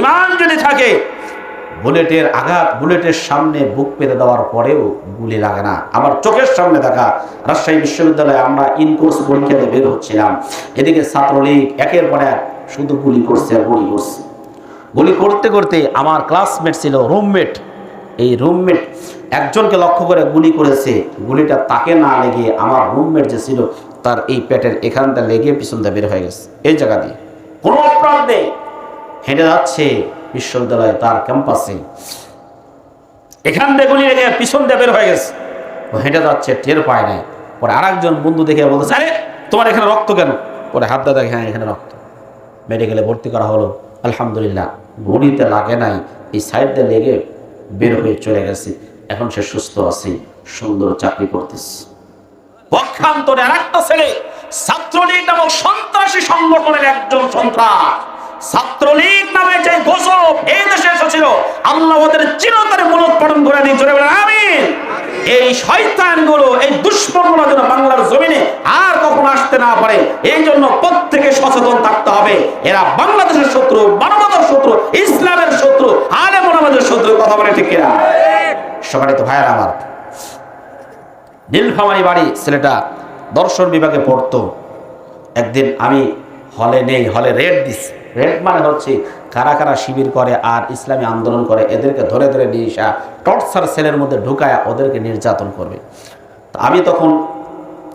ঈমান যদি থাকে, বুলেটের আঘাত, বুলেটের সামনে বুক পেতে দেওয়ার পরেও গুলি লাগে না। আমার চোখের সামনে দেখা রাজশাহী বিশ্ববিদ্যালয়ে আমরা ইনকোর্স পরীক্ষাতে বের হচ্ছিলাম, এদিকে ছাত্রলীগ একের পর এক শুধু গুলি করছে আর গুলি করছে। গুলি করতে করতে আমার ক্লাসমেট ছিল, রুমমেট, এই রুমমেট একজনকে লক্ষ্য করে গুলি করেছে। গুলিটা তাকে না লেগে আমার রুমমেট যে ছিল তার এই পেটের এখানটা লেগে পিছনটা বের হয়ে গেছে। এই জায়গা দিয়ে কোনো অপরাধ নেই, হেঁটে যাচ্ছে বিশ্ববিদ্যালয়ে তার ক্যাম্পাসে, এখান দিয়ে গুলি লেগে পিছন দিয়ে বের হয়ে গেছে। ও হেঁটে যাচ্ছে, টের পায় নাই। পরে আরেকজন বন্ধু দেখে বলতেছে, আরে তোমার এখানে রক্ত কেন? পরে হাত দেখে, হ্যাঁ এখানে রক্ত। মেডিকেলে ভর্তি করা হলো। আলহামদুলিল্লাহ, গুলিতে লাগে নাই, এই সাইড দিয়ে লেগে বের হয়ে চলে গেছে। এখন সে সুস্থ আছে, সুন্দর চাকরি করতেছে। পক্ষান্তরে আরেকটা ছেলে ছাত্রলীগ নামক সন্ত্রাসী সংগঠনের একজন সন্ত্রাস, ছাত্রলীগ নামে যে গজব এই দেশে এসেছিল, আল্লাহ ওদের চিরতরে মূলোৎপাটন করে দিন। জোরে বলেন আমিন। এই শয়তানগুলো, এই দুশ্মনগুলো যেন বাংলার জমিনে আর কখনো আসতে না পারে, এই জন্য প্রত্যেকে সচেতন থাকতে হবে। এরা বাংলাদেশের শত্রু, মানবতার শত্রু, ইসলামের শত্রু, আলেম ওলামাদের শত্রু। কথা বলে ঠিক কিনা? সম্মানিত ভাইয়েরা আমার, নীলফামারী বাড়ি ছেলেটা দর্শন বিভাগে পড়তো। একদিন আমি হলে নেই, হলে রেড দিস। রেড মানে হচ্ছে কারা কারা শিবির করে আর ইসলামী আন্দোলন করে, এদেরকে ধরে ধরে নিয়ে আসা, টর্চার সেলের মধ্যে ঢুকায় ওদেরকে নির্যাতন করবে। তো আমি তখন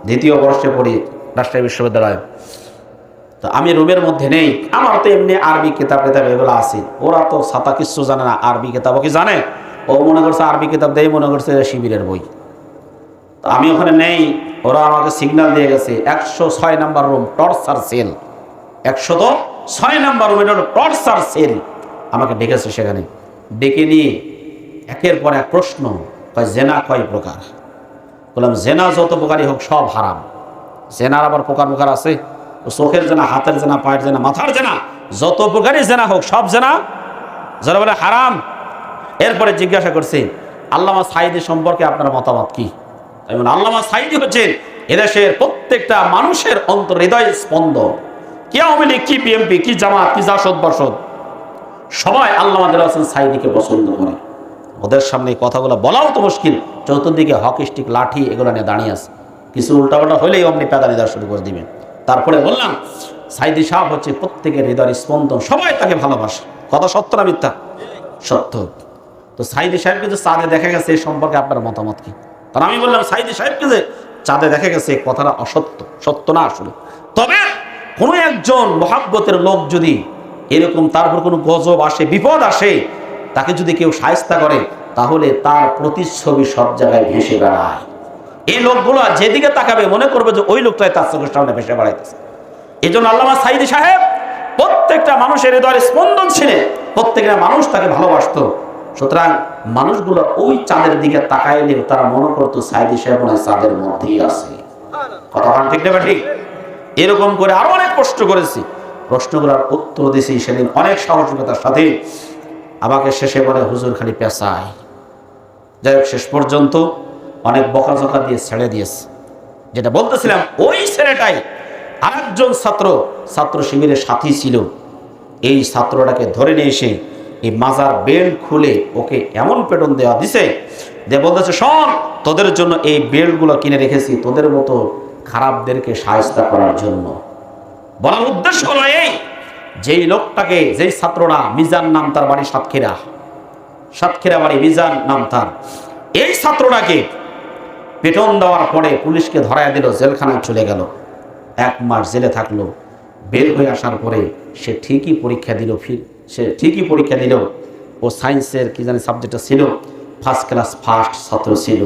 দ্বিতীয় বর্ষে পড়ি রাজশাহী বিশ্ববিদ্যালয়ে। তো আমি রুমের মধ্যে নেই, আমার তো এমনি আরবি কিতাব এগুলো আছে। ওরা তো ছাতা কিচ্ছু জানে না, আরবি কিতাবও কি জানে? ও মনে করছে আরবি কিতাব দেয়, মনে করছে শিবিরের বই। তো আমি ওখানে নেই, ওরা আমাকে সিগন্যাল দিয়ে গেছে 106 number room, torture sell. 106 number room, এটা হলো টর্চার সেল। আমাকে ডেকেছে, সেখানে ডেকে নিয়ে একের পর এক প্রশ্ন। কয় জেনা কয় প্রকার? বললাম জেনা যত প্রকারই হোক সব হারাম। জেনার আবার প্রকার প্রকার আছে, চোখের জেনা, হাতের জেনা, পায়ের জেনা, মাথার জেনা, যত প্রকারই জেনা হোক সব জেনা যারা বলে হারাম। এরপরে জিজ্ঞাসা করছে আল্লামা সাঈদী সম্পর্কে আপনার মতামত কি? আল্লামা সাঈদী হচ্ছেন এদেশের প্রত্যেকটা মানুষের অন্তর হৃদয় স্পন্দন। কি আওয়ামী লীগ, কি বিএনপি, কি জামাত, কি জাসদ বসদ, সবাই আল্লামা দিল হোসেন সাঈদীকে পছন্দ করে। ওদের সামনে এই কথাগুলো বলাও তো মুশকিল, চতুর্দিকে হকি স্টিক, লাঠি এগুলো নিয়ে দাঁড়িয়ে আছে। কিছু উল্টাপাল্টা হলেই অমনি পেদানি দেওয়া শুরু করে দিবেন। তারপরে বললাম সাঈদী সাহেব হচ্ছে প্রত্যেকের হৃদয়ের স্পন্দন, সবাই তাকে ভালোবাসে। কথা সত্য না মিথ্যা? সত্য। তো সাঈদী সাহেবকে যে চাঁদে দেখা গেছে এই সম্পর্কে আপনার মতামত কি? কারণ আমি বললাম সাঈদী সাহেবকে যে চাঁদে দেখা গেছে কথাটা অসত্য, সত্য না আসলে। তবে কোনো একজন মহাব্বতের লোক যদি এরকম, তারপর কোনো গজব আসে, বিপদ আসে, তাকে যদি কেউ শায়েস্তা করে, তাহলে তার প্রতিচ্ছবি সব জায়গায় ভেসে বেড়ায়। এই লোকগুলো যেদিকে তাকাবে মনে করবে যে ওই লোকটাই তার চোখের সামনে ভেসে বেড়াইতেছে। এই জন্য আল্লামা সাঈদী সাহেব প্রত্যেকটা মানুষের হৃদয়ের স্পন্দন ছিলেন, প্রত্যেকটা মানুষ তাকে ভালোবাসতো। সুতরাং মানুষগুলো ওই চাঁদের দিকে তাকাইলেও তারা মনে করতো সাঈদী সাহেব মনে হয় চাঁদের মধ্যেই আছে। কথা ঠিক না ঠিক? এরকম করে আরো অনেক প্রশ্ন করেছি, প্রশ্নগুলোর উত্তর দিয়েছি সেদিন অনেক সাহসিকতার সাথে। আমাকে শেষে বলে হুজুর খালি পেশায়। যাই হোক, শেষ পর্যন্ত অনেক বকাঝকা দিয়ে ছেড়ে দিয়েছে। যেটা বলতেছিলাম, ওই ছেলেটাই আরেকজন ছাত্র শিবিরের সাথী ছিল। এই ছাত্রটাকে ধরে নিয়ে এসে এই মাজার বেল্ট খুলে ওকে এমন পেটন দেওয়া দিছে যে বলতেছে, শোন, তোদের জন্য এই বেল্টগুলো কিনে রেখেছি, তোদের মতো খারাপদেরকে শায়েস্তা করার জন্য। বলার উদ্দেশ্য হলো এই, যেই লোকটাকে, যেই ছাত্ররা, মিজান নাম তার, বাড়ি সাতক্ষীরা বাড়ি, মিজান নাম তার, এই ছাত্রটাকে পেটন দেওয়ার পরে পুলিশকে ধরায় দিল, জেলখানায় চলে গেল। 1 মাস জেলে থাকলো। বের হয়ে আসার পরে সে ঠিকই পরীক্ষা দিল। ও সায়েন্সের কি জানি সাবজেক্টটা ছিল, ফার্স্ট ক্লাস ফার্স্ট ছাত্র ছিল।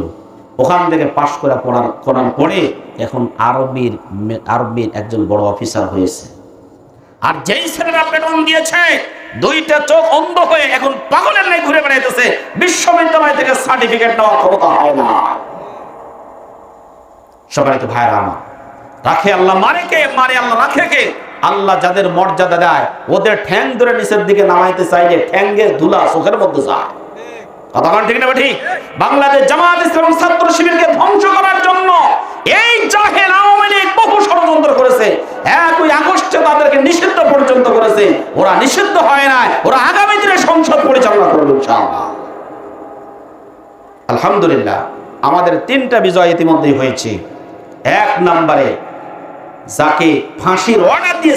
ওখান থেকে পাশ করার পরে এখন আর্মির একজন বড় অফিসার হয়েছে। আর যেই ছেলেরা বেতন দিয়েছে, 2টা চোখ অন্ধ হয়ে এখন পাগলের ন্যায় ঘুরে বেড়াইতেছে, বিশ্ববিদ্যালয় থেকে সার্টিফিকেট নেওয়ার ক্ষমতা হয় না। সবাই তো ভাইরা আমার, রাখে আল্লাহ, মারে কে? মারে আল্লাহ, রাখে কে? আল্লাহ যাদের মর্যাদা দেয়, ওদের ঠ্যাং ধরে নিচের দিকে নামাইতে চাইলে ঠ্যাঙ্গের ধুলা চোখের মধ্যে যায়। কথা ঠিক না ঠিক? বাংলাদেশ জামাত ইসলামী ছাত্র শিবিরকে ধ্বংস করার জন্য এই জাহেল আওয়ামী লীগ বহু ষড়যন্ত্র করেছে। 1 আগস্টে তাদেরকে নিষিদ্ধ পর্যন্ত করেছে। ওরা নিষিদ্ধ হয় না, ওরা আগামী ইনশাআল্লাহ। আলহামদুলিল্লাহ, আমাদের 3টা বিজয় ইতিমধ্যেই হয়েছে। 1 নম্বরে যাকে ফাঁসির অর্ডার দিয়ে